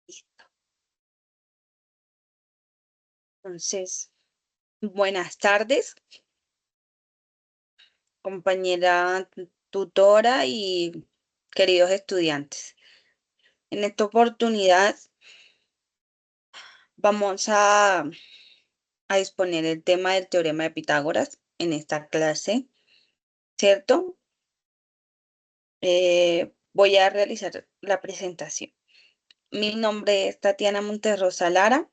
Listo. Entonces, buenas tardes, compañera tutora y queridos estudiantes. En esta oportunidad vamos a exponer el tema del teorema de Pitágoras en esta clase, ¿cierto? Voy a realizar la presentación. Mi nombre es Tatiana Monterrosa Lara,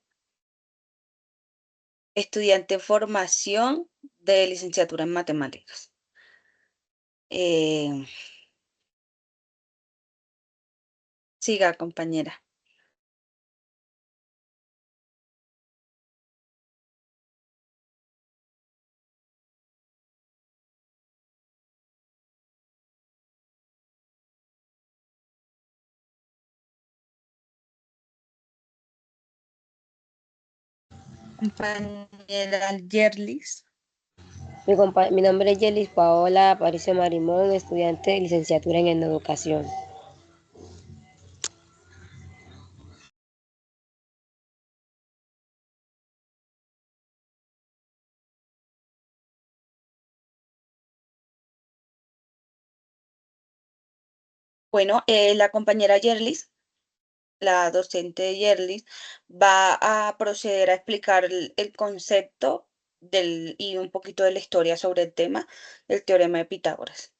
estudiante en formación de licenciatura en matemáticas. Eh, Siga, compañera. Compañera Yerlis. Mi nombre es Yelis Paola Aparicio Marimón, estudiante de licenciatura en educación. Bueno, la compañera Yerlis, la docente Yerlis, va a proceder a explicar el concepto y un poquito de la historia sobre el tema del teorema de Pitágoras.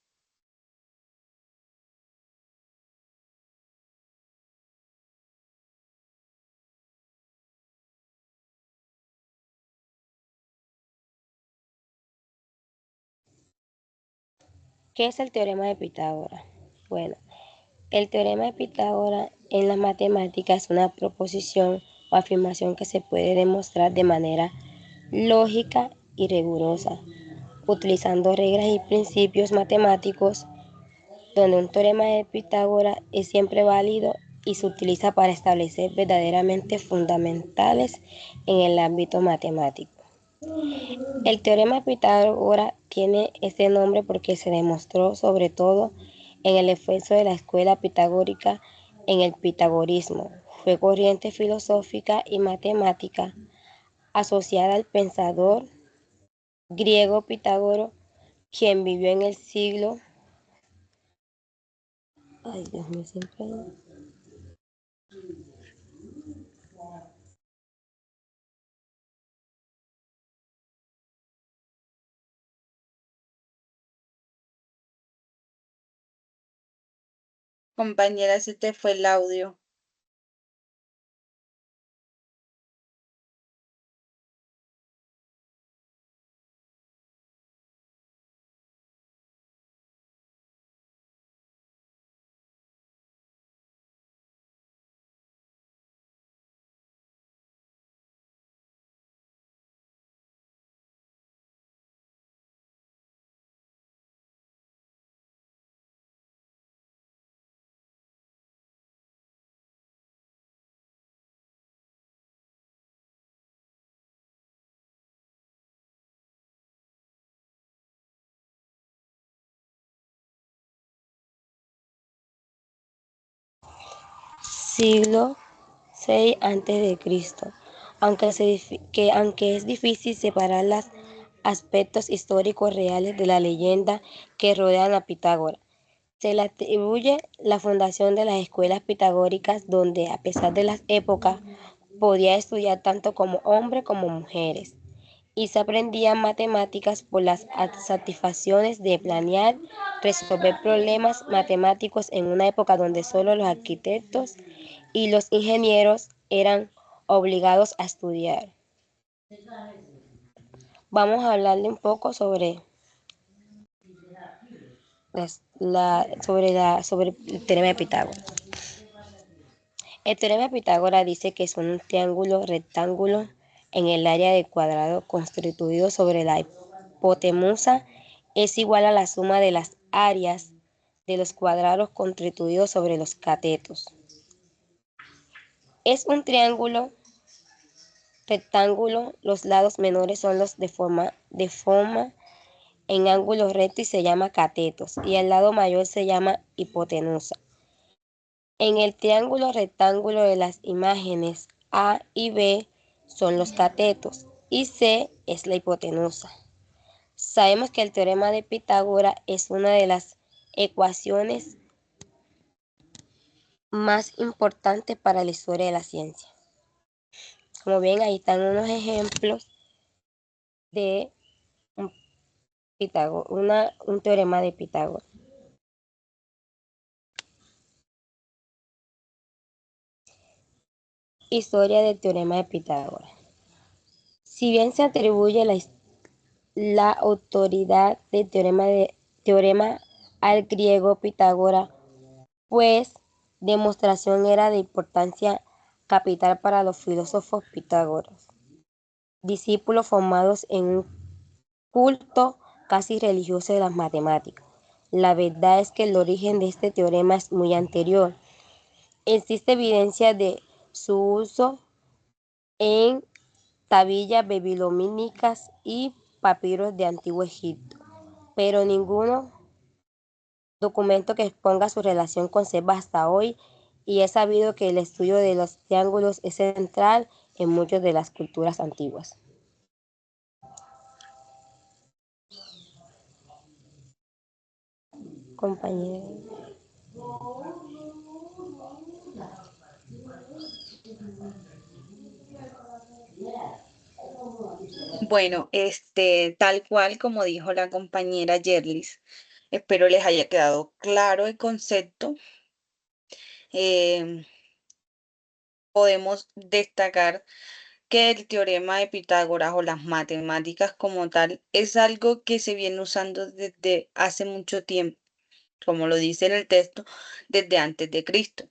¿Qué es el teorema de Pitágoras? Bueno, el teorema de Pitágoras en las matemáticas es una proposición o afirmación que se puede demostrar de manera lógica y rigurosa, utilizando reglas y principios matemáticos, donde un teorema de Pitágoras es siempre válido y se utiliza para establecer verdaderamente fundamentales en el ámbito matemático. El teorema de Pitágoras tiene este nombre porque se demostró sobre todo en el esfuerzo de la escuela pitagórica en el pitagorismo. Fue corriente filosófica y matemática asociada al pensador griego Pitágoras, quien vivió en el siglo... Ay, Dios mío, siempre... Compañera, se te fue el audio. Siglo VI a.C. Aunque es difícil separar los aspectos históricos reales de la leyenda que rodean a Pitágoras, se le atribuye la fundación de las escuelas pitagóricas donde, a pesar de las épocas, podía estudiar tanto como hombres como mujeres y se aprendían matemáticas por las satisfacciones de planear, resolver problemas matemáticos en una época donde solo los arquitectos y los ingenieros eran obligados a estudiar. Vamos a hablarle un poco sobre el teorema de Pitágoras. El teorema de Pitágoras dice que es un triángulo rectángulo en el área del cuadrado constituido sobre la hipotenusa es igual a la suma de las áreas de los cuadrados constituidos sobre los catetos. Es un triángulo rectángulo, los lados menores son los de forma en ángulo recto y se llama catetos, y el lado mayor se llama hipotenusa. En el triángulo rectángulo de las imágenes A y B son los catetos y C es la hipotenusa. Sabemos que el teorema de Pitágoras es una de las ecuaciones más importantes para la historia de la ciencia. Como ven, ahí están unos ejemplos de un, un teorema de Pitágoras. Historia del teorema de Pitágoras. Si bien se atribuye la autoridad del teorema al griego Pitágoras, pues demostración era de importancia capital para los filósofos Pitágoras, discípulos formados en un culto casi religioso de las matemáticas. La verdad es que el origen de este teorema es muy anterior. Existe evidencia de su uso en tablillas babilónicas y papiros de Antiguo Egipto, pero ninguno documento que exponga su relación conserva hasta hoy, y es sabido que el estudio de los triángulos es central en muchas de las culturas antiguas. Compañero. Bueno, tal cual como dijo la compañera Yerlis, espero les haya quedado claro el concepto. Em, Podemos destacar que el teorema de Pitágoras o las matemáticas como tal es algo que se viene usando desde hace mucho tiempo, como lo dice en el texto, desde antes de Cristo.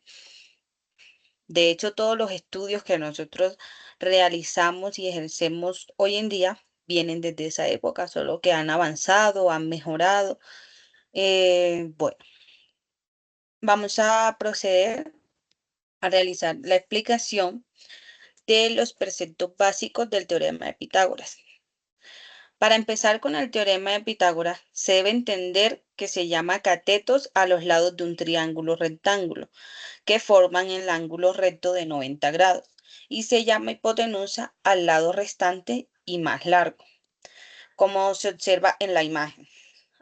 De hecho, todos los estudios que nosotros realizamos y ejercemos hoy en día vienen desde esa época, solo que han avanzado, han mejorado. Bueno, vamos a proceder a realizar la explicación de los preceptos básicos del teorema de Pitágoras. Para empezar con el teorema de Pitágoras, se debe entender que se llama catetos a los lados de un triángulo rectángulo, que forman el ángulo recto de 90 grados, y se llama hipotenusa al lado restante y más largo, como se observa en la imagen.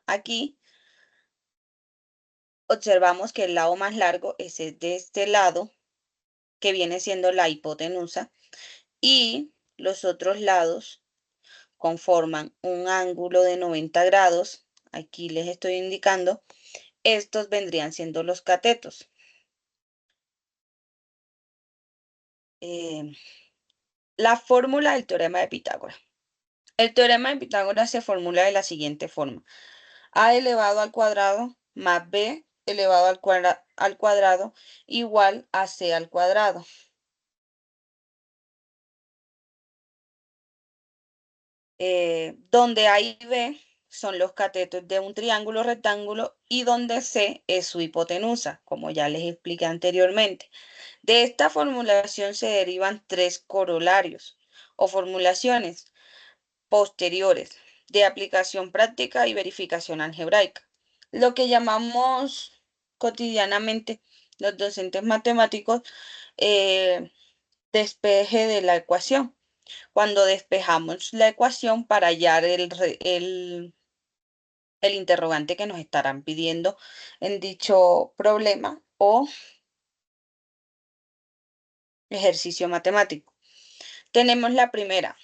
Aquí observamos que el lado más largo es el de este lado, que viene siendo la hipotenusa, y los otros lados conforman un ángulo de 90 grados. Aquí les estoy indicando, estos vendrían siendo los catetos. Eh, la fórmula del teorema de Pitágoras. El teorema de Pitágoras se formula de la siguiente forma: a elevado al cuadrado más b elevado al cuadrado igual a c al cuadrado. Donde A y B son los catetos de un triángulo rectángulo y donde C es su hipotenusa, como ya les expliqué anteriormente. De esta formulación se derivan tres corolarios o formulaciones posteriores de aplicación práctica y verificación algebraica. Lo que llamamos cotidianamente los docentes matemáticos eh, despeje de la ecuación, cuando despejamos la ecuación para hallar el interrogante que nos estarán pidiendo en dicho problema o ejercicio matemático. Tenemos la primera: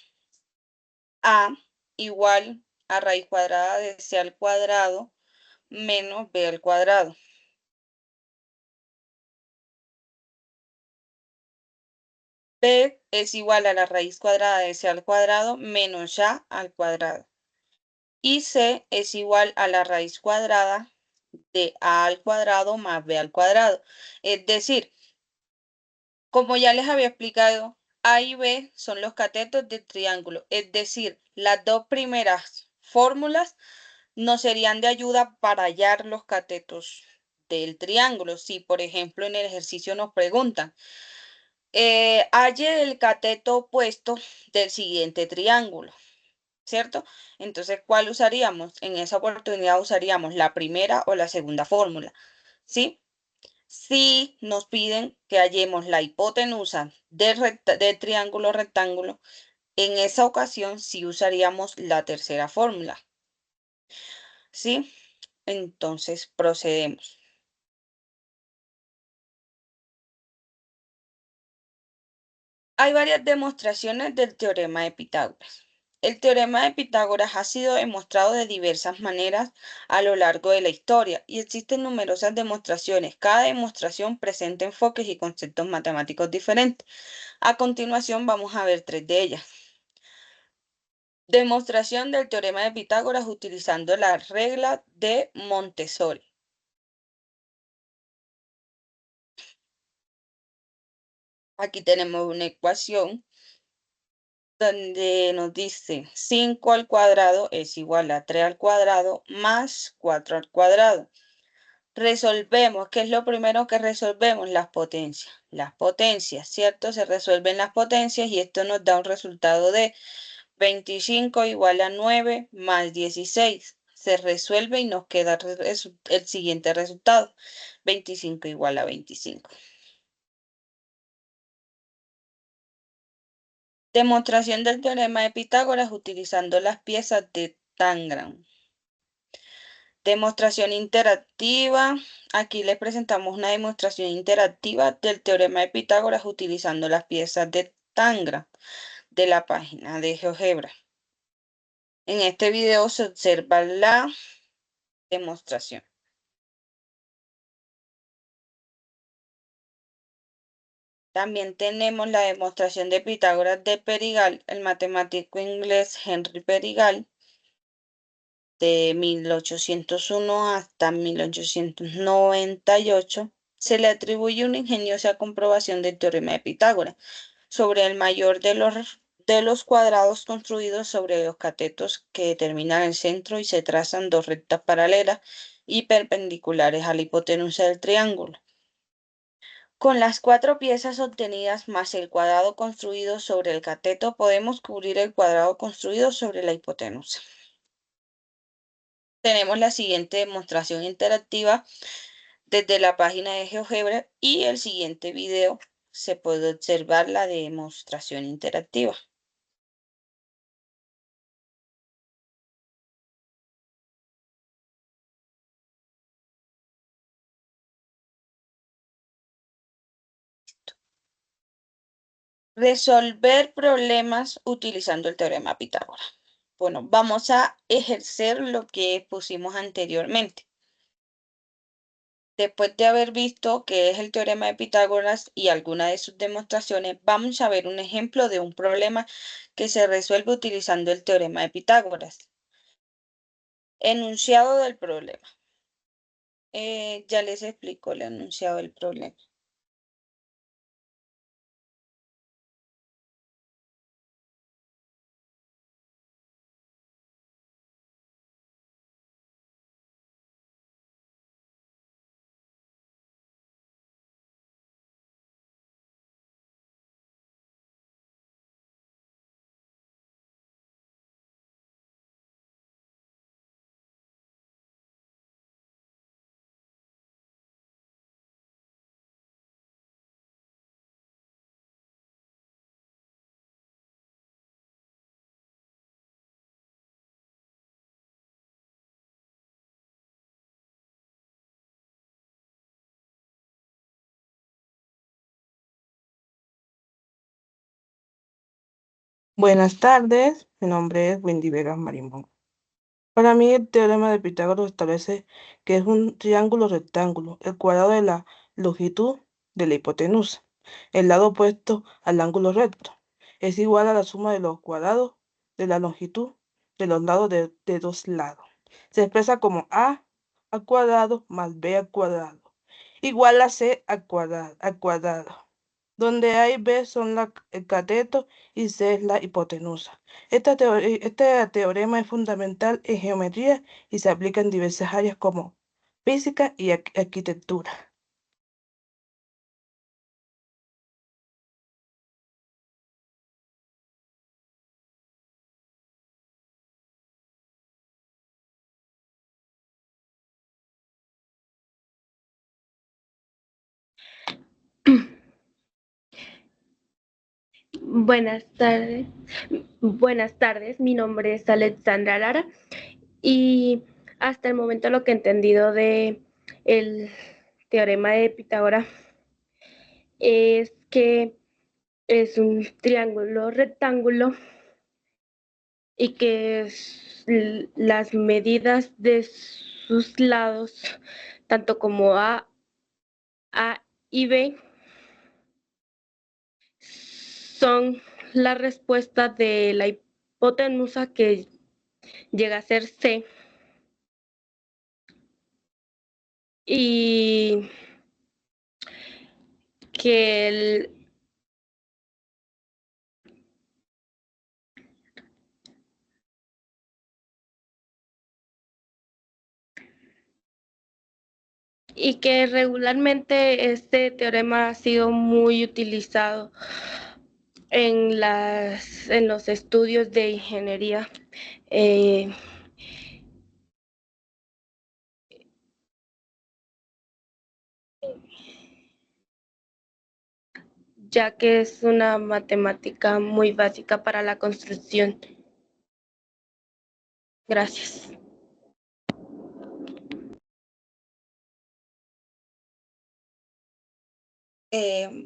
a igual a raíz cuadrada de c al cuadrado menos b al cuadrado. B es igual a la raíz cuadrada de c al cuadrado menos a al cuadrado. Y c es igual a la raíz cuadrada de a al cuadrado más b al cuadrado. Es decir, como ya les había explicado, a y b son los catetos del triángulo. Es decir, las dos primeras fórmulas nos serían de ayuda para hallar los catetos del triángulo. Si, por ejemplo, en el ejercicio nos preguntan, halle el cateto opuesto del siguiente triángulo, ¿cierto? Entonces, ¿cuál usaríamos? En esa oportunidad usaríamos la primera o la segunda fórmula, ¿sí? Si nos piden que hallemos la hipotenusa de triángulo rectángulo, en esa ocasión sí usaríamos la tercera fórmula. ¿Sí? Entonces procedemos. Hay varias demostraciones del teorema de Pitágoras. El teorema de Pitágoras ha sido demostrado de diversas maneras a lo largo de la historia y existen numerosas demostraciones. Cada demostración presenta enfoques y conceptos matemáticos diferentes. A continuación vamos a ver tres de ellas. Demostración del teorema de Pitágoras utilizando la regla de Montessori. Aquí tenemos una ecuación donde nos dice 5 al cuadrado es igual a 3 al cuadrado más 4 al cuadrado. Resolvemos, ¿qué es lo primero que resolvemos? Las potencias. Las potencias, ¿cierto? Se resuelven las potencias y esto nos da un resultado de 25 igual a 9 más 16. Se resuelve y nos queda el siguiente resultado. 25 igual a 25. Demostración del teorema de Pitágoras utilizando las piezas de Tangram. Demostración interactiva. Aquí les presentamos una demostración interactiva del teorema de Pitágoras utilizando las piezas de Tangram de la página de GeoGebra. En este video se observa la demostración. También tenemos la demostración de Pitágoras de Perigal, el matemático inglés Henry Perigal, de 1801 hasta 1898, se le atribuye una ingeniosa comprobación del teorema de Pitágoras sobre el mayor de los cuadrados construidos sobre los catetos que determinan el centro y se trazan dos rectas paralelas y perpendiculares a la hipotenusa del triángulo. Con las cuatro piezas obtenidas más el cuadrado construido sobre el cateto, podemos cubrir el cuadrado construido sobre la hipotenusa. Tenemos la siguiente demostración interactiva desde la página de GeoGebra y el siguiente video se puede observar la demostración interactiva. Resolver problemas utilizando el teorema de Pitágoras. Bueno, vamos a ejercer lo que pusimos anteriormente. Después de haber visto qué es el teorema de Pitágoras y alguna de sus demostraciones, vamos a ver un ejemplo de un problema que se resuelve utilizando el teorema de Pitágoras. Enunciado del problema. Ya les explico el enunciado del problema. Buenas tardes, mi nombre es Wendy Vegas Marimón. Para mí el teorema de Pitágoras establece que es un triángulo rectángulo, el cuadrado de la longitud de la hipotenusa, el lado opuesto al ángulo recto, es igual a la suma de los cuadrados de la longitud de los lados de dos lados. Se expresa como a al cuadrado más b al cuadrado, igual a c al cuadrado, donde A y B son el cateto y C es la hipotenusa. Este teorema es fundamental en geometría y se aplica en diversas áreas como física y arquitectura. Buenas tardes. Buenas tardes, mi nombre es Alexandra Lara y hasta el momento lo que he entendido de el teorema de Pitágoras es que es un triángulo rectángulo y que las medidas de sus lados, tanto como A y B, son la respuesta de la hipotenusa que llega a ser C y que regularmente este teorema ha sido muy utilizado en los estudios de ingeniería, eh, ya que es una matemática muy básica para la construcción. Gracias.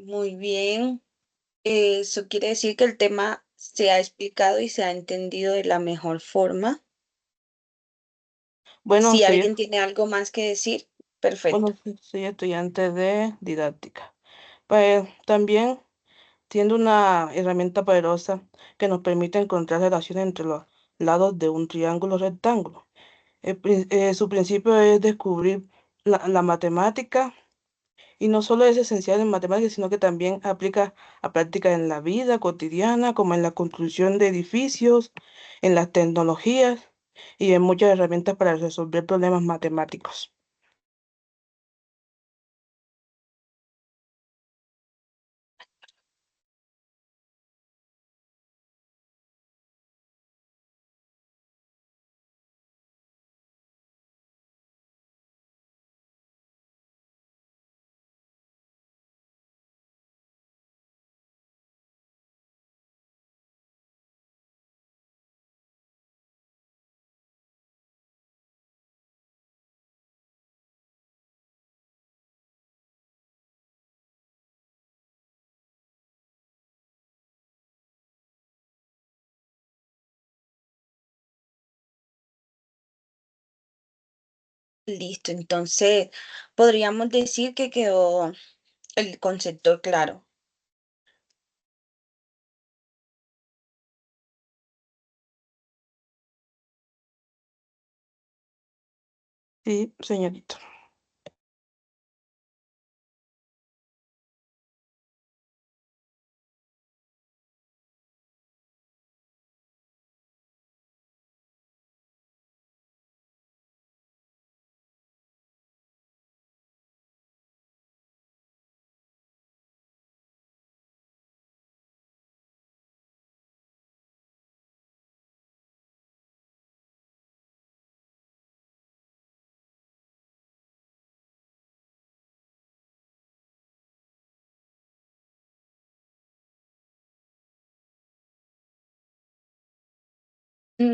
Muy bien. Eso quiere decir que el tema se ha explicado y se ha entendido de la mejor forma. Bueno, Si alguien tiene algo más que decir, perfecto. soy estudiante de didáctica. Pues también siendo una herramienta poderosa que nos permite encontrar relaciones entre los lados de un triángulo rectángulo. Su principio es descubrir la matemática y no solo es esencial en matemáticas, sino que también aplica a prácticas en la vida cotidiana, como en la construcción de edificios, en las tecnologías y en muchas herramientas para resolver problemas matemáticos. Listo, entonces podríamos decir que quedó el concepto claro. Sí, señorita.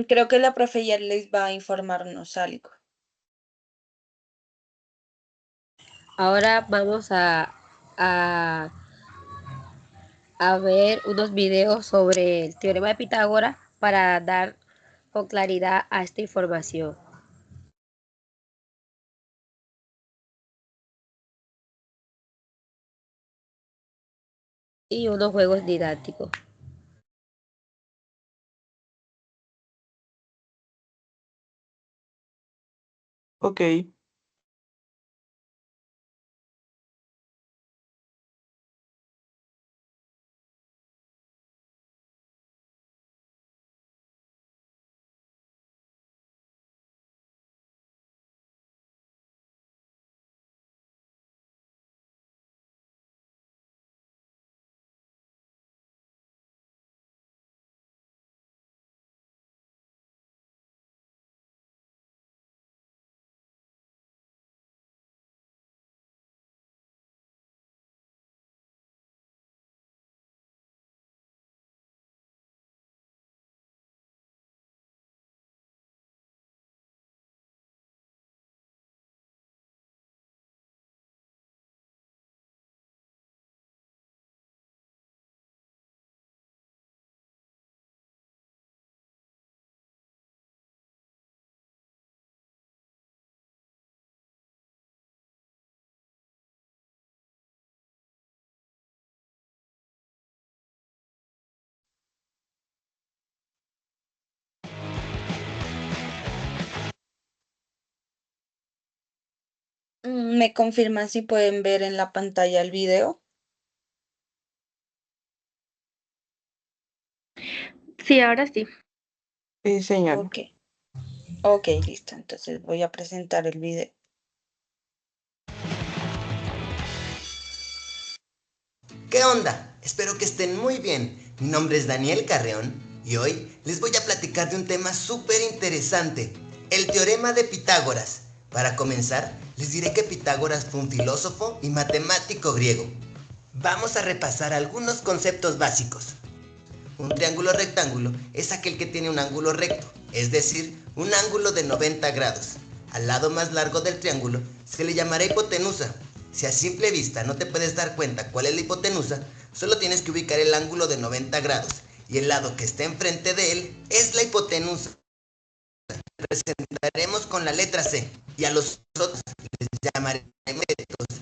Creo que la profe les va a informarnos algo. Ahora vamos a, a ver unos videos sobre el teorema de Pitágoras para dar con claridad a esta información y unos juegos didácticos. Ok. ¿Me confirman si pueden ver en la pantalla el video? Sí, ahora sí. Sí, señora. Ok, ok, listo. Entonces voy a presentar el video. ¿Qué onda? Espero que estén muy bien. Mi nombre es Daniel Carreón y hoy les voy a platicar de un tema súper interesante, el teorema de Pitágoras. Para comenzar, les diré que Pitágoras fue un filósofo y matemático griego. Vamos a repasar algunos conceptos básicos. Un triángulo rectángulo es aquel que tiene un ángulo recto, es decir, un ángulo de 90 grados. Al lado más largo del triángulo se le llamará hipotenusa. Si a simple vista no te puedes dar cuenta cuál es la hipotenusa, solo tienes que ubicar el ángulo de 90 grados y el lado que está enfrente de él es la hipotenusa. Representaremos con la letra C y a los otros les llamaremos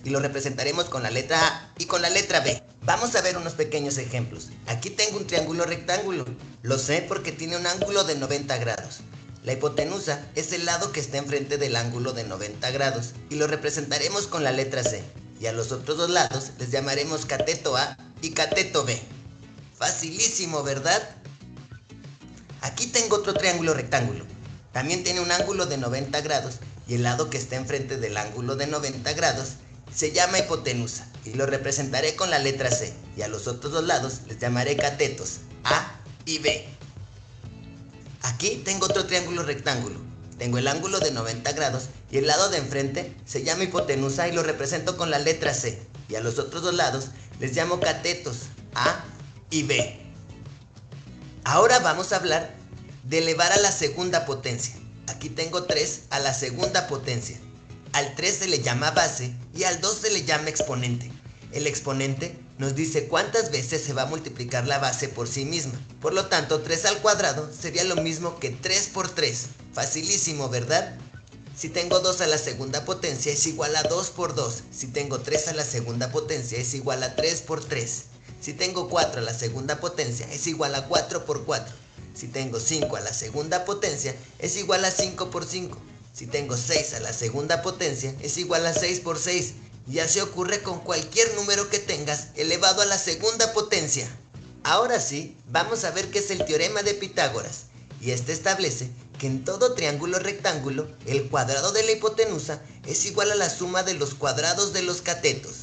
y lo representaremos con la letra A y con la letra B. Vamos a ver unos pequeños ejemplos. Aquí tengo un triángulo rectángulo. Lo sé porque tiene un ángulo de 90 grados. La hipotenusa es el lado que está enfrente del ángulo de 90 grados y lo representaremos con la letra C. Y a los otros dos lados les llamaremos cateto A y cateto B. Facilísimo, ¿verdad? Aquí tengo otro triángulo rectángulo. También tiene un ángulo de 90 grados y el lado que está enfrente del ángulo de 90 grados se llama hipotenusa y lo representaré con la letra C y a los otros dos lados les llamaré catetos A y B. Aquí tengo otro triángulo rectángulo. Tengo el ángulo de 90 grados y el lado de enfrente se llama hipotenusa y lo represento con la letra C y a los otros dos lados les llamo catetos A y B. Ahora vamos a hablar de elevar a la segunda potencia. Aquí tengo 3 a la segunda potencia. Al 3 se le llama base y al 2 se le llama exponente. El exponente nos dice cuántas veces se va a multiplicar la base por sí misma. Por lo tanto, 3 al cuadrado sería lo mismo que 3 por 3. Facilísimo, ¿verdad? Si tengo 2 a la segunda potencia es igual a 2 por 2. Si tengo 3 a la segunda potencia es igual a 3 por 3. Si tengo 4 a la segunda potencia es igual a 4 por 4. Si tengo 5 a la segunda potencia es igual a 5 por 5. Si tengo 6 a la segunda potencia es igual a 6 por 6. Y así ocurre con cualquier número que tengas elevado a la segunda potencia. Ahora sí, vamos a ver qué es el teorema de Pitágoras. Y este establece que en todo triángulo rectángulo el cuadrado de la hipotenusa es igual a la suma de los cuadrados de los catetos.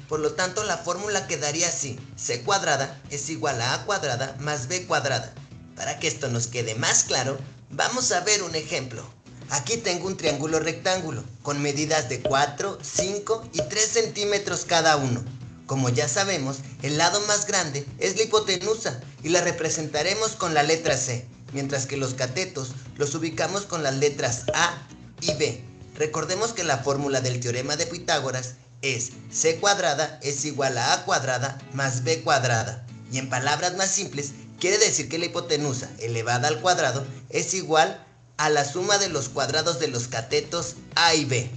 Por lo tanto, la fórmula quedaría así: c cuadrada es igual a cuadrada más b cuadrada. Para que esto nos quede más claro, vamos a ver un ejemplo. Aquí tengo un triángulo rectángulo con medidas de 4, 5 y 3 centímetros cada uno. Como ya sabemos, el lado más grande es la hipotenusa y la representaremos con la letra C, mientras que los catetos los ubicamos con las letras A y B. Recordemos que la fórmula del teorema de Pitágoras es c cuadrada es igual a cuadrada más b cuadrada. Y en palabras más simples, quiere decir que la hipotenusa elevada al cuadrado es igual a la suma de los cuadrados de los catetos a y b.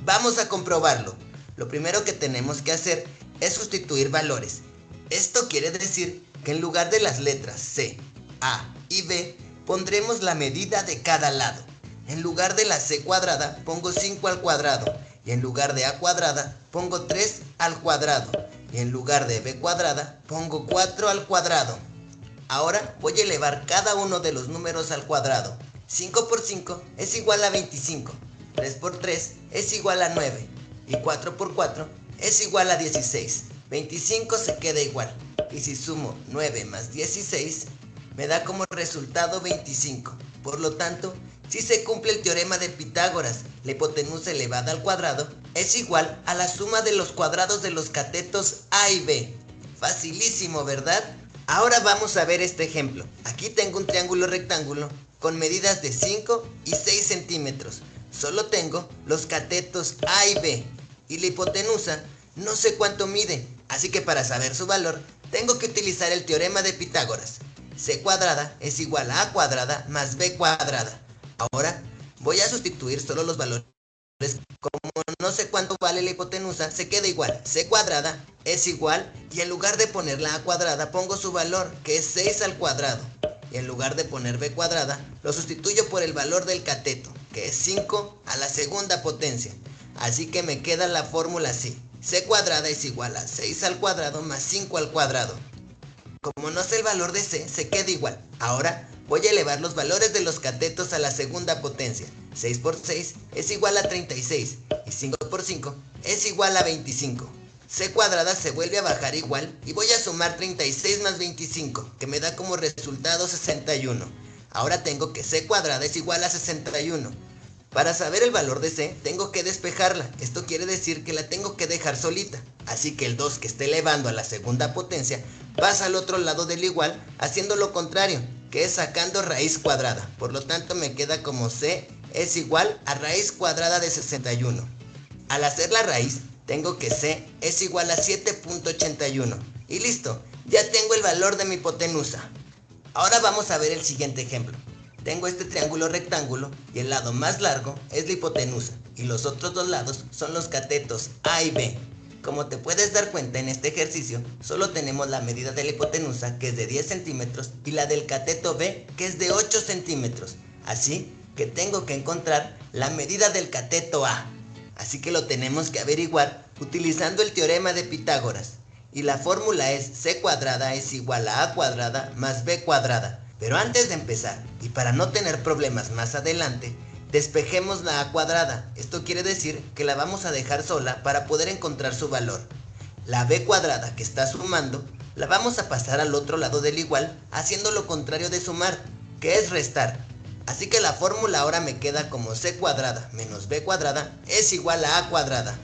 Vamos a comprobarlo. Lo primero que tenemos que hacer es sustituir valores. Esto quiere decir que en lugar de las letras c, a y b, pondremos la medida de cada lado. En lugar de la c cuadrada pongo 5 al cuadrado y en lugar de a cuadrada pongo 3 al cuadrado y en lugar de b cuadrada pongo 4 al cuadrado. Ahora voy a elevar cada uno de los números al cuadrado. 5 por 5 es igual a 25, 3 por 3 es igual a 9 y 4 por 4 es igual a 16. 25 se queda igual y si sumo 9 más 16 me da como resultado 25. Por lo tanto, si se cumple el teorema de Pitágoras, la hipotenusa elevada al cuadrado es igual a la suma de los cuadrados de los catetos a y b. Facilísimo, ¿verdad? Ahora vamos a ver este ejemplo. Aquí tengo un triángulo rectángulo con medidas de 5 y 6 centímetros. Solo tengo los catetos a y b y la hipotenusa no sé cuánto mide, así que para saber su valor tengo que utilizar el teorema de Pitágoras. C cuadrada es igual a cuadrada más b cuadrada. Ahora voy a sustituir solo los valores. Como no sé cuánto vale la hipotenusa, se queda igual. C cuadrada es igual y en lugar de poner la a cuadrada pongo su valor, que es 6 al cuadrado. Y en lugar de poner b cuadrada, lo sustituyo por el valor del cateto, que es 5 a la segunda potencia. Así que me queda la fórmula así. C cuadrada es igual a 6 al cuadrado más 5 al cuadrado. Como no sé el valor de C, se queda igual. Ahora voy a elevar los valores de los catetos a la segunda potencia. 6 por 6 es igual a 36 y 5 por 5 es igual a 25. C cuadrada se vuelve a bajar igual y voy a sumar 36 más 25, que me da como resultado 61. Ahora tengo que C cuadrada es igual a 61. Para saber el valor de C, tengo que despejarla. Esto quiere decir que la tengo que dejar solita. Así que el 2 que esté elevando a la segunda potencia pasa al otro lado del igual, haciendo lo contrario, que es sacando raíz cuadrada. Por lo tanto, me queda como C es igual a raíz cuadrada de 61. Al hacer la raíz, tengo que C es igual a 7.81. Y listo, ya tengo el valor de mi hipotenusa. Ahora vamos a ver el siguiente ejemplo. Tengo este triángulo rectángulo y el lado más largo es la hipotenusa y los otros dos lados son los catetos A y B. Como te puedes dar cuenta en este ejercicio, solo tenemos la medida de la hipotenusa, que es de 10 centímetros, y la del cateto B, que es de 8 centímetros. Así que tengo que encontrar la medida del cateto A. Así que lo tenemos que averiguar utilizando el teorema de Pitágoras. Y la fórmula es C cuadrada es igual a cuadrada más B cuadrada. Pero antes de empezar, y para no tener problemas más adelante, despejemos la A cuadrada. Esto quiere decir que la vamos a dejar sola para poder encontrar su valor. La B cuadrada que está sumando, la vamos a pasar al otro lado del igual, haciendo lo contrario de sumar, que es restar. Así que la fórmula ahora me queda como C cuadrada menos B cuadrada es igual a cuadrada.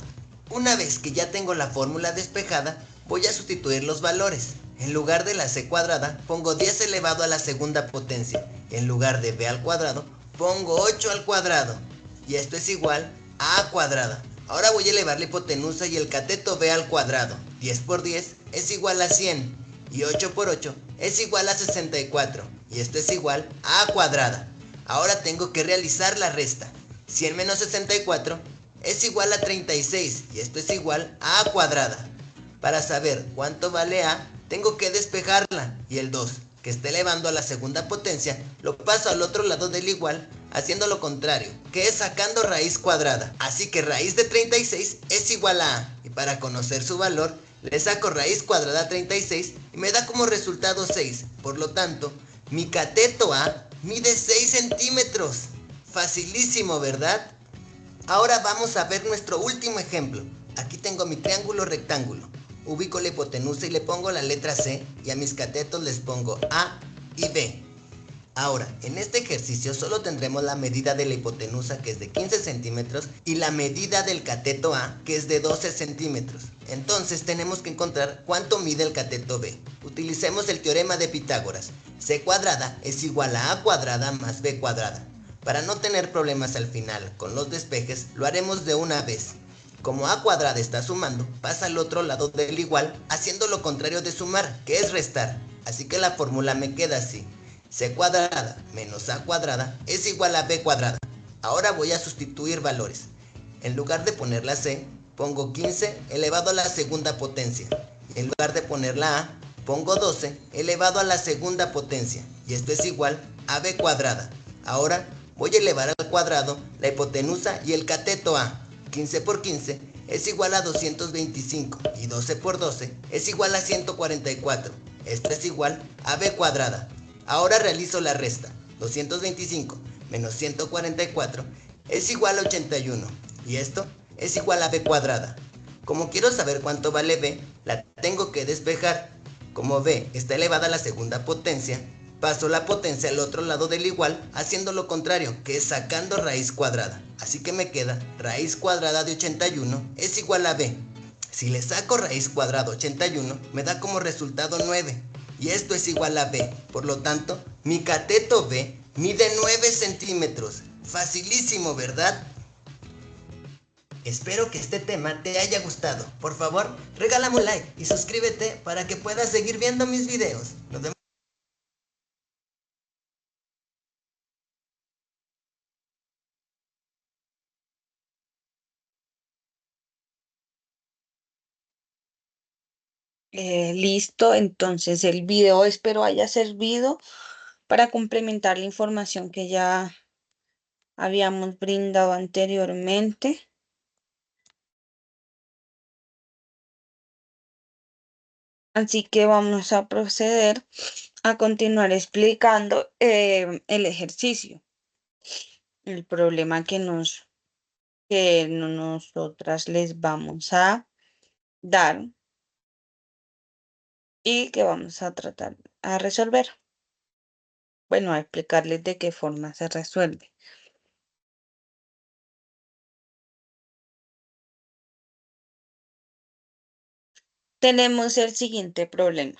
Una vez que ya tengo la fórmula despejada, voy a sustituir los valores. En lugar de la C cuadrada, pongo 10 elevado a la segunda potencia. En lugar de B al cuadrado, pongo 8 al cuadrado. Y esto es igual a A cuadrada. Ahora voy a elevar la hipotenusa y el cateto B al cuadrado. 10 por 10 es igual a 100. Y 8 por 8 es igual a 64. Y esto es igual a A cuadrada. Ahora tengo que realizar la resta. 100 menos 64 es igual a 36 y esto es igual a A cuadrada. Para saber cuánto vale A, tengo que despejarla y el 2, que está elevando a la segunda potencia, lo paso al otro lado del igual, haciendo lo contrario, que es sacando raíz cuadrada. Así que raíz de 36 es igual a A, y para conocer su valor, le saco raíz cuadrada a 36 y me da como resultado 6. Por lo tanto, mi cateto A mide 6 centímetros. Facilísimo, ¿verdad? Ahora vamos a ver nuestro último ejemplo. Aquí tengo mi triángulo rectángulo. Ubico la hipotenusa y le pongo la letra C, y a mis catetos les pongo A y B. Ahora, en este ejercicio solo tendremos la medida de la hipotenusa, que es de 15 centímetros, y la medida del cateto A, que es de 12 centímetros. Entonces tenemos que encontrar cuánto mide el cateto B. Utilicemos el teorema de Pitágoras. C cuadrada es igual a A cuadrada más B cuadrada. Para no tener problemas al final con los despejes, lo haremos de una vez. Como A cuadrada está sumando, pasa al otro lado del igual, haciendo lo contrario de sumar, que es restar. Así que la fórmula me queda así. C cuadrada menos A cuadrada es igual a B cuadrada. Ahora voy a sustituir valores. En lugar de poner la C, pongo 15 elevado a la segunda potencia. En lugar de poner la A, pongo 12 elevado a la segunda potencia. Y esto es igual a B cuadrada. Ahora voy a elevar al cuadrado la hipotenusa y el cateto A. 15 por 15 es igual a 225 y 12 por 12 es igual a 144. Esto es igual a B cuadrada. Ahora realizo la resta. 225 menos 144 es igual a 81. Y esto es igual a B cuadrada. Como quiero saber cuánto vale B, la tengo que despejar. Como B está elevada a la segunda potencia, paso la potencia al otro lado del igual, haciendo lo contrario, que es sacando raíz cuadrada. Así que me queda raíz cuadrada de 81 es igual a B. Si le saco raíz cuadrada 81, me da como resultado 9. Y esto es igual a B. Por lo tanto, mi cateto B mide 9 centímetros. Facilísimo, ¿verdad? Espero que este tema te haya gustado. Por favor, regálame un like y suscríbete para que puedas seguir viendo mis videos. Nos vemos. Listo, entonces el video espero haya servido para complementar la información que ya habíamos brindado anteriormente. Así que vamos a proceder a continuar explicando el ejercicio, el problema que nosotras les vamos a dar y que vamos a tratar a resolver. Bueno, a explicarles de qué forma se resuelve. Tenemos el siguiente problema.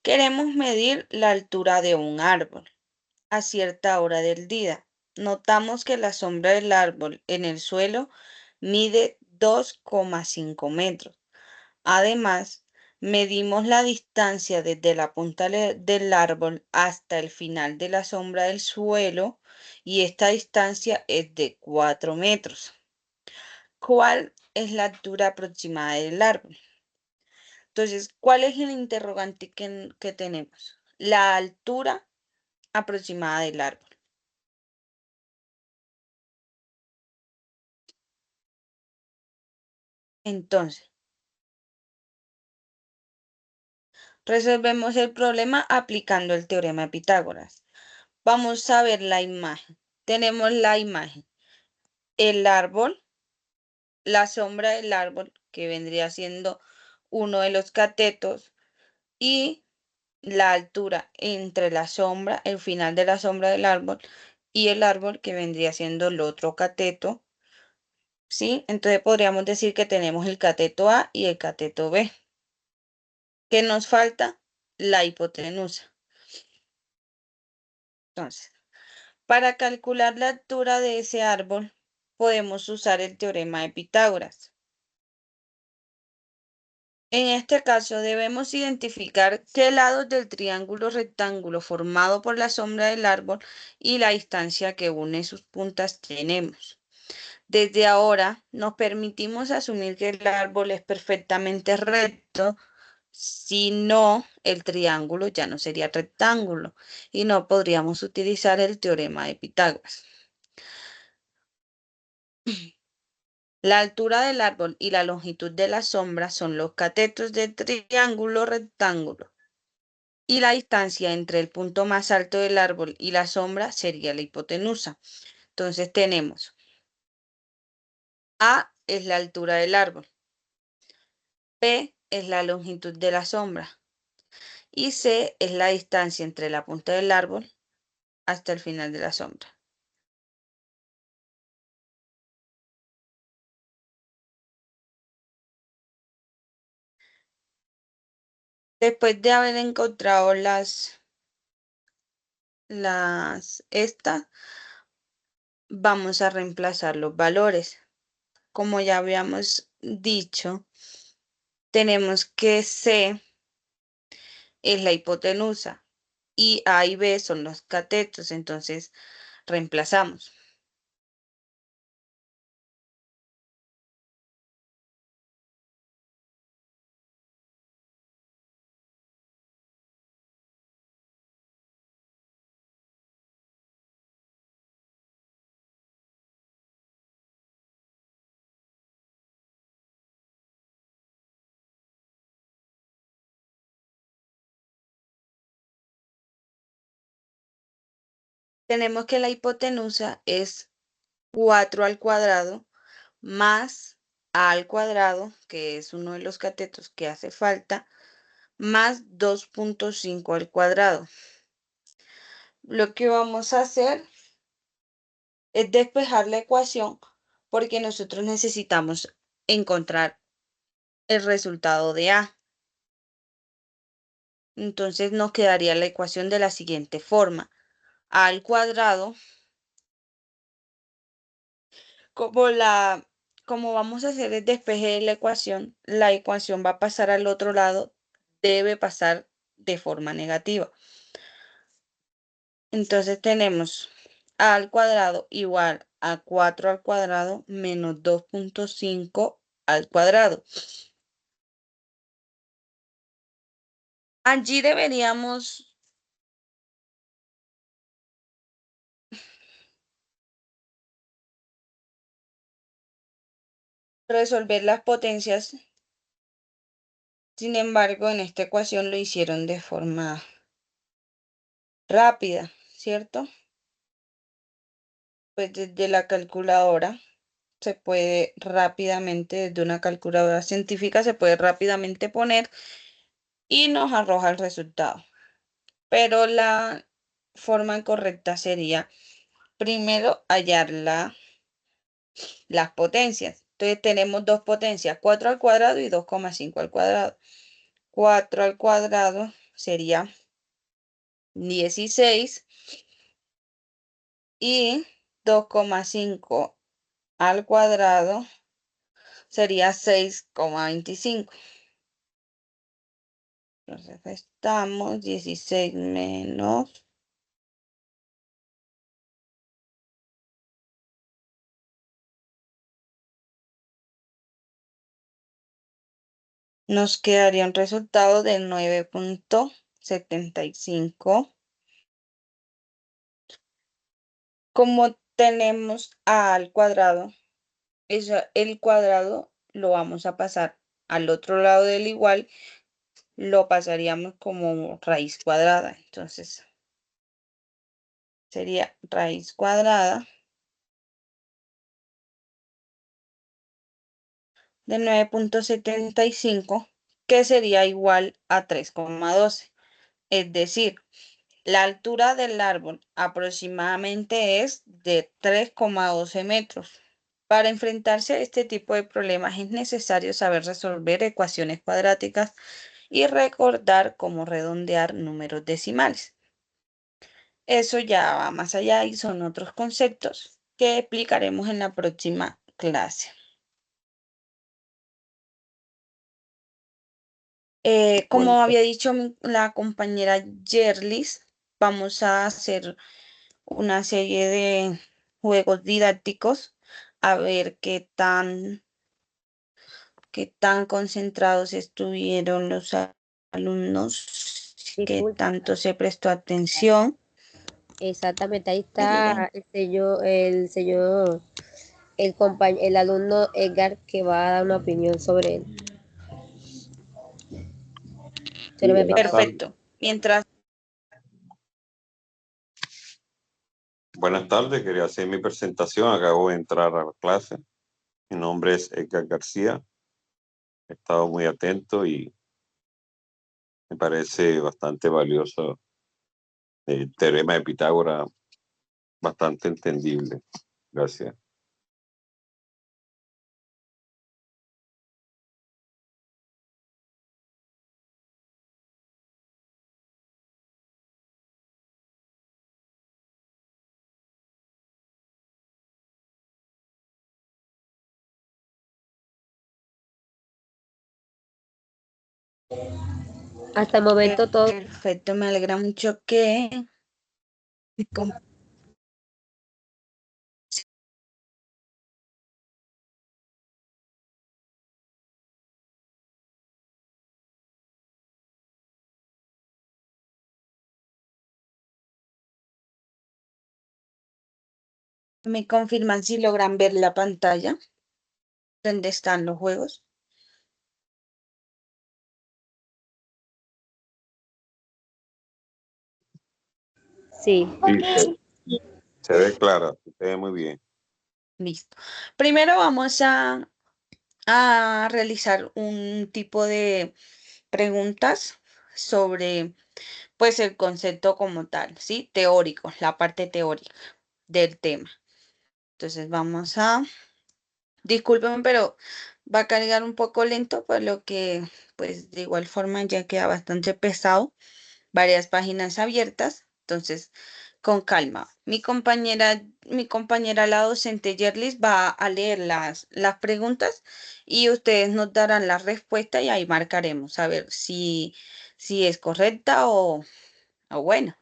Queremos medir la altura de un árbol a cierta hora del día. Notamos que la sombra del árbol en el suelo mide 2,5 metros. Además, medimos la distancia desde la punta del árbol hasta el final de la sombra del suelo y esta distancia es de 4 metros. ¿Cuál es la altura aproximada del árbol? Entonces, ¿cuál es el interrogante que tenemos? La altura aproximada del árbol. Entonces, resolvemos el problema aplicando el teorema de Pitágoras. Vamos a ver la imagen. Tenemos la imagen. El árbol, la sombra del árbol, que vendría siendo uno de los catetos, y la altura entre la sombra, el final de la sombra del árbol, y el árbol, que vendría siendo el otro cateto, ¿sí? Entonces podríamos decir que tenemos el cateto A y el cateto B. ¿Qué nos falta? La hipotenusa. Entonces, para calcular la altura de ese árbol, podemos usar el teorema de Pitágoras. En este caso, debemos identificar qué lados del triángulo rectángulo formado por la sombra del árbol y la distancia que une sus puntas tenemos. Desde ahora, nos permitimos asumir que el árbol es perfectamente recto. Si no, el triángulo ya no sería rectángulo y no podríamos utilizar el teorema de Pitágoras. La altura del árbol y la longitud de la sombra son los catetos del triángulo rectángulo y la distancia entre el punto más alto del árbol y la sombra sería la hipotenusa. Entonces tenemos A es la altura del árbol, P es la longitud de la sombra y C es la distancia entre la punta del árbol hasta el final de la sombra. Después de haber encontrado estas, vamos a reemplazar los valores. Como ya habíamos dicho, tenemos que C es la hipotenusa y A y B son los catetos, entonces reemplazamos. Tenemos que la hipotenusa es 4 al cuadrado más A al cuadrado, que es uno de los catetos que hace falta, más 2,5 al cuadrado. Lo que vamos a hacer es despejar la ecuación porque nosotros necesitamos encontrar el resultado de A. Entonces nos quedaría la ecuación de la siguiente forma. A al cuadrado, como como vamos a hacer el despeje de la ecuación va a pasar al otro lado, debe pasar de forma negativa. Entonces tenemos A al cuadrado igual a 4 al cuadrado menos 2,5 al cuadrado. Allí deberíamos resolver las potencias Sin embargo, en esta ecuación lo hicieron de forma rápida, ¿cierto? Pues desde la calculadora se puede rápidamente, desde una calculadora científica, se puede rápidamente poner y nos arroja el resultado. Pero la forma correcta sería primero hallar las potencias. Entonces tenemos dos potencias, 4 al cuadrado y 2,5 al cuadrado. 4 al cuadrado sería 16 y 2,5 al cuadrado sería 6,25. Entonces restamos 16 menos, nos quedaría un resultado de 9,75. Como tenemos a al cuadrado, el cuadrado lo vamos a pasar al otro lado del igual, lo pasaríamos como raíz cuadrada. Entonces sería raíz cuadrada de 9,75, que sería igual a 3,12. Es decir, la altura del árbol aproximadamente es de 3,12 metros. Para enfrentarse a este tipo de problemas es necesario saber resolver ecuaciones cuadráticas y recordar cómo redondear números decimales. Eso ya va más allá y son otros conceptos que explicaremos en la próxima clase. Bueno, Como había dicho la compañera Yerlis, vamos a hacer una serie de juegos didácticos a ver qué tan concentrados estuvieron los alumnos, qué Disculpe, tanto se prestó atención. exactamente, ahí Digan. está el alumno Edgar que va a dar una opinión sobre él. sí, Teorema de buenas Pitágoras. tardes. Perfecto. Mientras, Buenas tardes, quería hacer mi presentación. Acabo de entrar a la clase. Mi nombre es Edgar García. He estado muy atento y me parece bastante valioso el teorema de Pitágoras, bastante entendible. Gracias. Hasta el momento todo. perfecto, me alegra mucho que me confirman si logran ver la pantalla donde están los juegos. Sí. Sí, se ve clara, se ve muy bien. Listo. Primero vamos a realizar un tipo de preguntas sobre, pues, el concepto como tal, ¿sí? Teórico, la parte teórica del tema. Entonces disculpen, pero va a cargar un poco lento, por lo que, pues, de igual forma ya queda bastante pesado, varias páginas abiertas. Entonces, con calma. Mi compañera, la docente Yerlis, va a leer las preguntas y ustedes nos darán la respuesta y ahí marcaremos a ver si es correcta o bueno,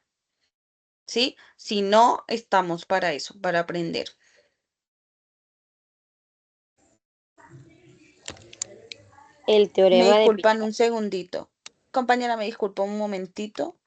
¿sí? Si no, estamos para eso, para aprender. El Me teorema de disculpan un Pitágoras. segundito. Compañera, me disculpa un momentito.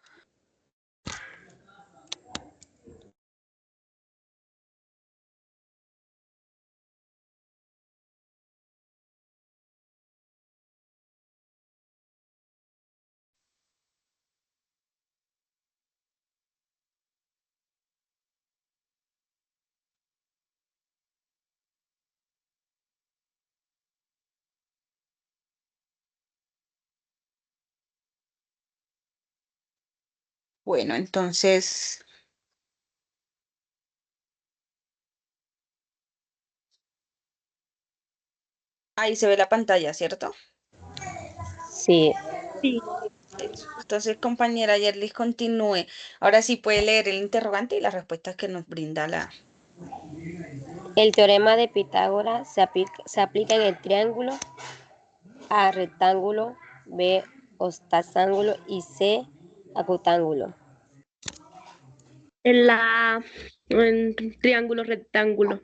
Bueno, entonces ahí se ve la pantalla, ¿cierto? Sí. Sí. Entonces, compañera Yerlis, continúe. Ahora sí puede leer el interrogante y las respuestas que nos brinda la... El teorema de Pitágoras se aplica en el triángulo A, rectángulo, B, octángulo y C, acutángulo. En triángulo rectángulo.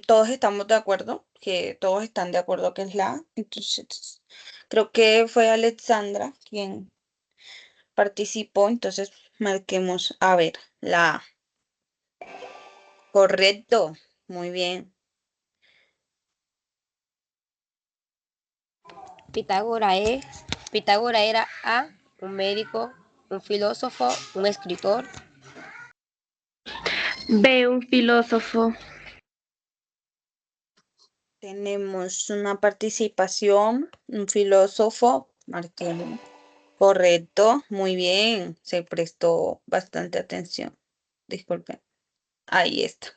Todos estamos de acuerdo, que todos están de acuerdo que es la A. Entonces, creo que fue Alexandra quien participó, entonces marquemos a ver la A. Correcto, muy bien. Pitágoras era A, un médico, un filósofo, un escritor. B, un filósofo. Tenemos una participación, un filósofo, marquemos. Correcto, muy bien, se prestó bastante atención. Disculpen, ahí está.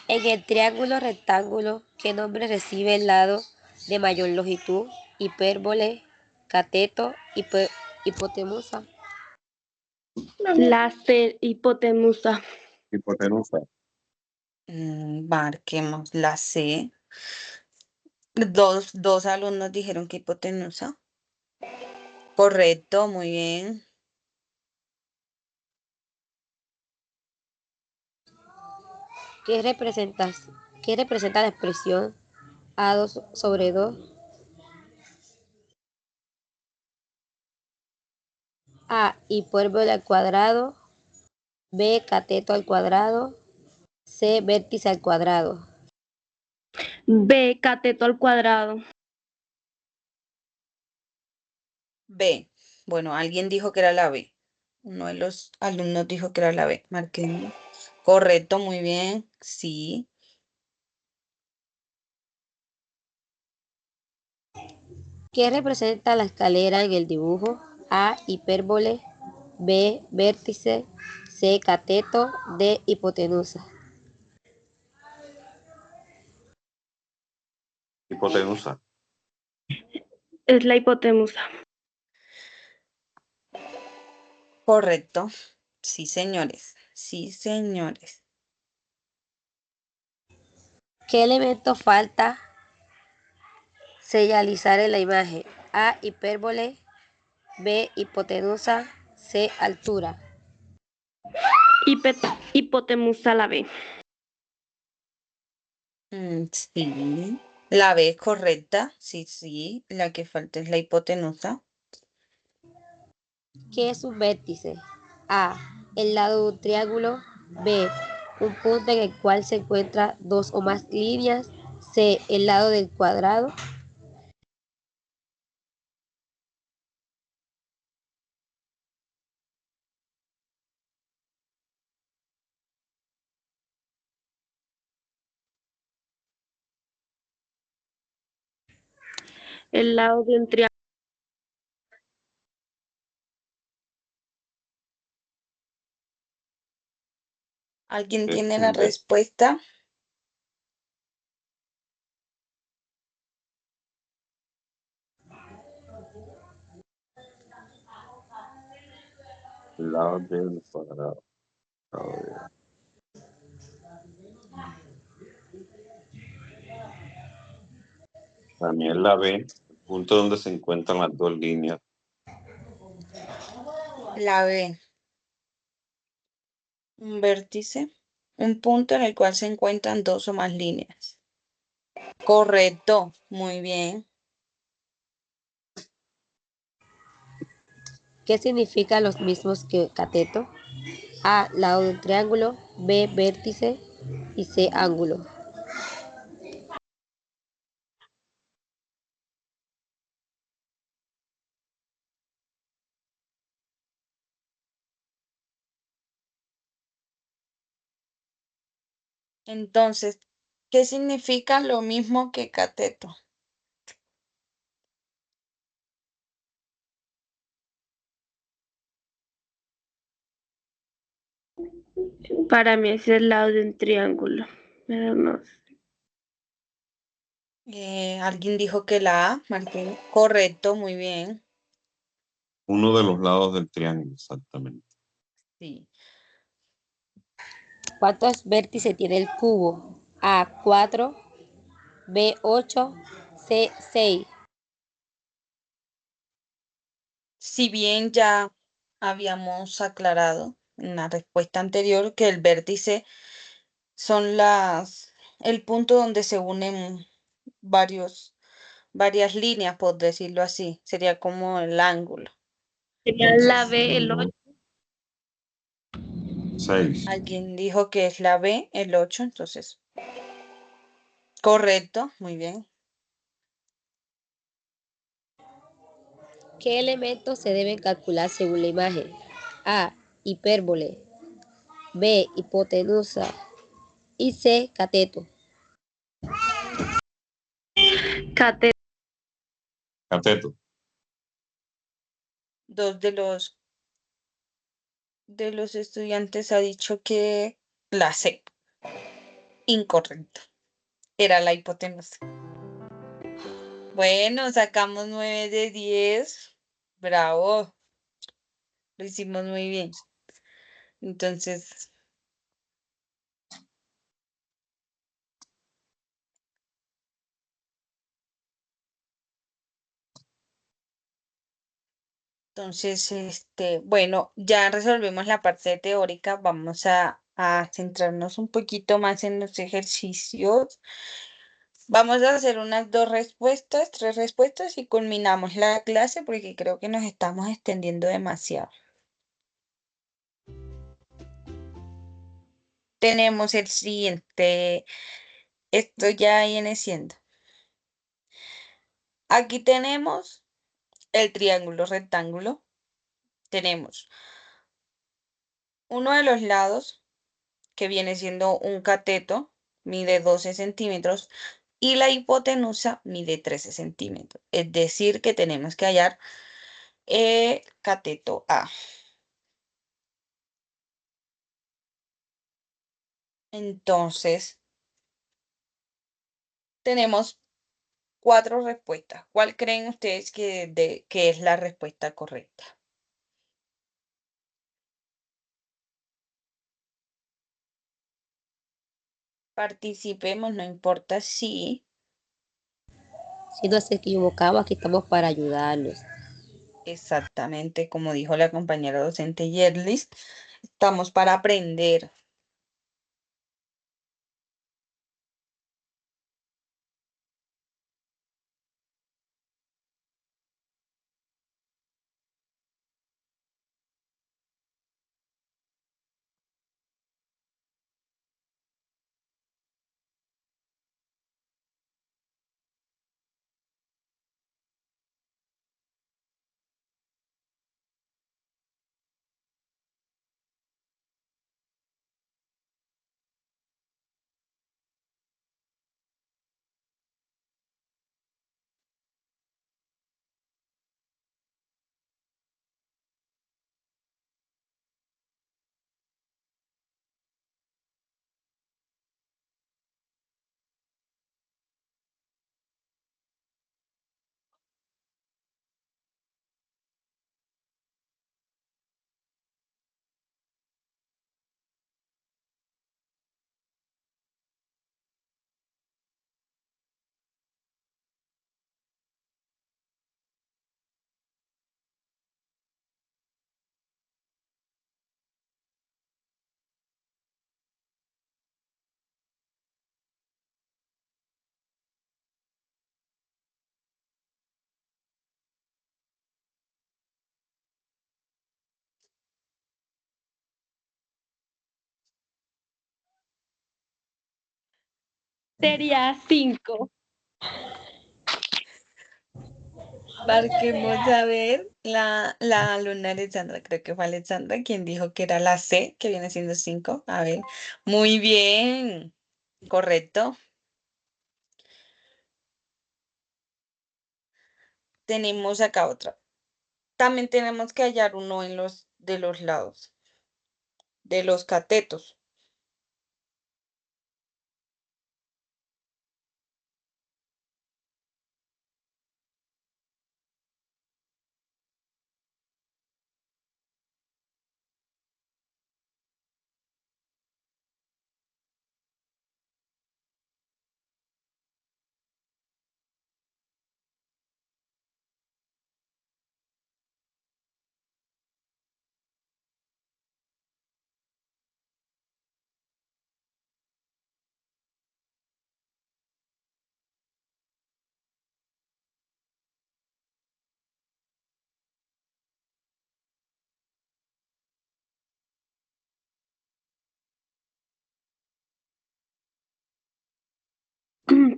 En el triángulo rectángulo, ¿qué nombre recibe el lado de mayor longitud? Hipérbole, cateto, hipotenusa. La C, hipotenusa. Hipotenusa. Marquemos la C. Dos alumnos dijeron que hipotenusa. Correcto, muy bien. ¿Qué representa la expresión A2 sobre 2? A, hipérbole al cuadrado, B, cateto al cuadrado, C, vértice al cuadrado. B, cateto al cuadrado. B. Bueno, alguien dijo que era la B. Uno de los alumnos dijo que era la B. Marquemos. Correcto, muy bien. Sí. ¿Qué representa la escalera en el dibujo? A, hipérbole, B, vértice, C, cateto, D, hipotenusa. Hipotenusa. Es la hipotenusa. Correcto. Sí, señores. Sí, señores. ¿Qué elemento falta señalizar en la imagen? A, hipérbole, B, hipotenusa, C, altura. Hipotenusa la B. Sí. La B es correcta. Sí, sí. La que falta es la hipotenusa. ¿Qué es un vértice? A, el lado de un triángulo. B, un punto en el cual se encuentran dos o más líneas. C, el lado del cuadrado. El lado de un triángulo. ¿Alguien Es tiene la un vértice. respuesta? Lado del cuadrado. A ver. También la B, el punto donde se encuentran las dos líneas. La B. Un vértice. Un punto en el cual se encuentran dos o más líneas. Correcto. Muy bien. ¿Qué significan los mismos que cateto? A, lado de un triángulo. B, vértice. Y C, ángulo. Entonces, ¿qué significa lo mismo que cateto? Para mí es el lado de un triángulo. Pero no sé. Alguien dijo que la A, Martín. Correcto, muy bien. Uno de los lados del triángulo, exactamente. Sí. ¿Cuántos vértices tiene el cubo? A, 4, B, 8, C, 6. Si bien ya habíamos aclarado en la respuesta anterior que el vértice son el punto donde se unen varias líneas, por decirlo así. Sería como el ángulo. Sería la Entonces, B, el 8. 6. alguien dijo que es la B, el 8, entonces, correcto, muy bien. ¿Qué elementos se deben calcular según la imagen? A, hipérbole, B, hipotenusa y C, cateto. Cateto. Cateto. Dos de los estudiantes ha dicho que la C, incorrecto, era la hipotenusa. Bueno, sacamos 9 de 10. Bravo, lo hicimos muy bien. Entonces, bueno, ya resolvimos la parte teórica. Vamos a centrarnos un poquito más en los ejercicios. Vamos a hacer unas 2 respuestas, 3 respuestas y culminamos la clase porque creo que nos estamos extendiendo demasiado. Tenemos el siguiente, esto ya viene siendo. Aquí tenemos el triángulo rectángulo. Tenemos uno de los lados que viene siendo un cateto, mide 12 centímetros y la hipotenusa mide 13 centímetros. Es decir, que tenemos que hallar cateto A. Entonces, tenemos 4 respuestas. ¿Cuál creen ustedes que es la respuesta correcta? Participemos, no importa si. Si nos equivocamos, aquí estamos para ayudarlos. Exactamente, como dijo la compañera docente Yerlis, estamos para aprender. Sería 5. Marquemos a ver la alumna Alexandra, creo que fue Alexandra quien dijo que era la C, que viene siendo 5. A ver, muy bien, correcto. Tenemos acá otra. También tenemos que hallar uno de los lados. de los catetos.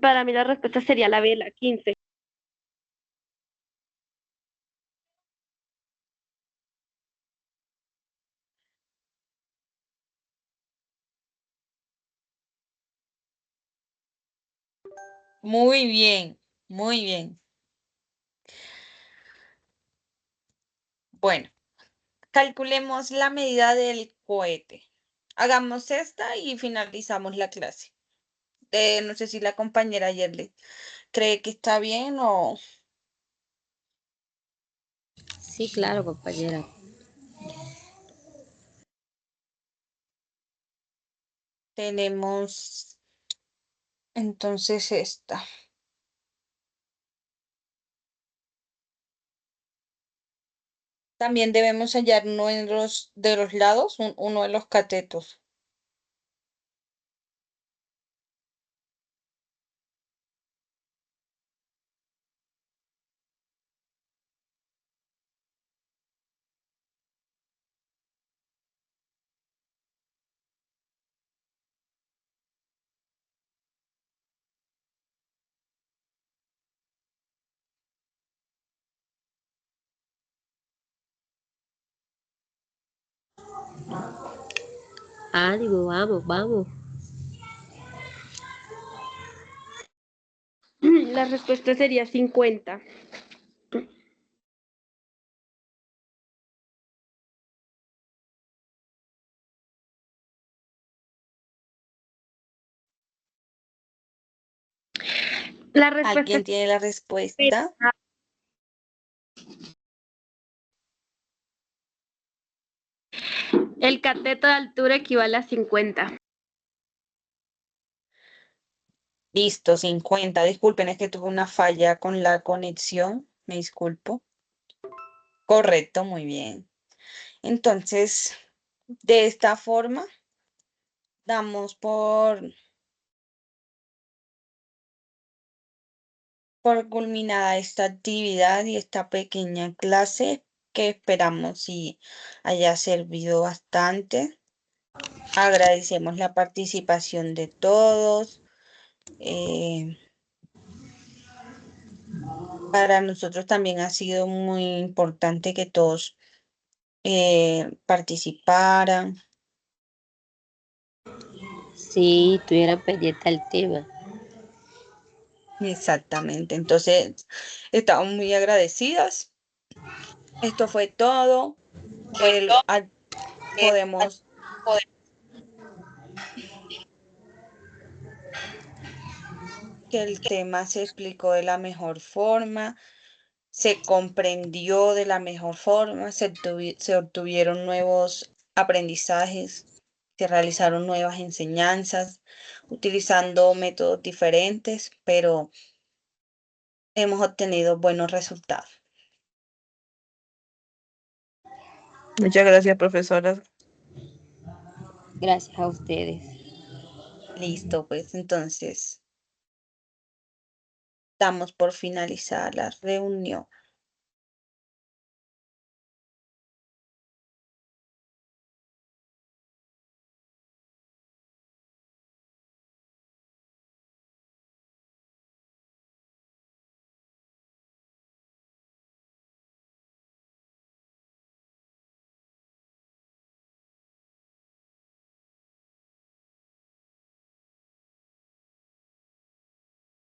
Para mí la respuesta sería la B, la 15. Muy bien, muy bien. Bueno, calculemos la medida del cohete. Hagamos esta y finalizamos la clase. No sé si la compañera Yerli cree que está bien o Sí, claro, compañera. tenemos entonces esta. También debemos hallar uno de los lados, uno de los catetos. Ánimo, vamos, vamos. La respuesta sería 50. La respuesta ¿Alguien tiene la respuesta? el cateto de altura equivale a 50. Listo, 50. Disculpen, es que tuve una falla con la conexión. Me disculpo. Correcto, muy bien. Entonces, de esta forma, damos por culminada esta actividad y esta pequeña clase que esperamos si haya servido bastante. Agradecemos la participación de todos. eh, para nosotros también ha sido muy importante que todos participaran. Sí, estuvieran pendiente al tema. Exactamente. Entonces, estamos muy agradecidas. Esto fue todo. Podemos que el tema se explicó de la mejor forma, se comprendió de la mejor forma, se obtuvieron nuevos aprendizajes, se realizaron nuevas enseñanzas utilizando métodos diferentes, pero hemos obtenido buenos resultados. Muchas gracias, profesora. Gracias a ustedes. Listo, pues entonces damos por finalizada la reunión.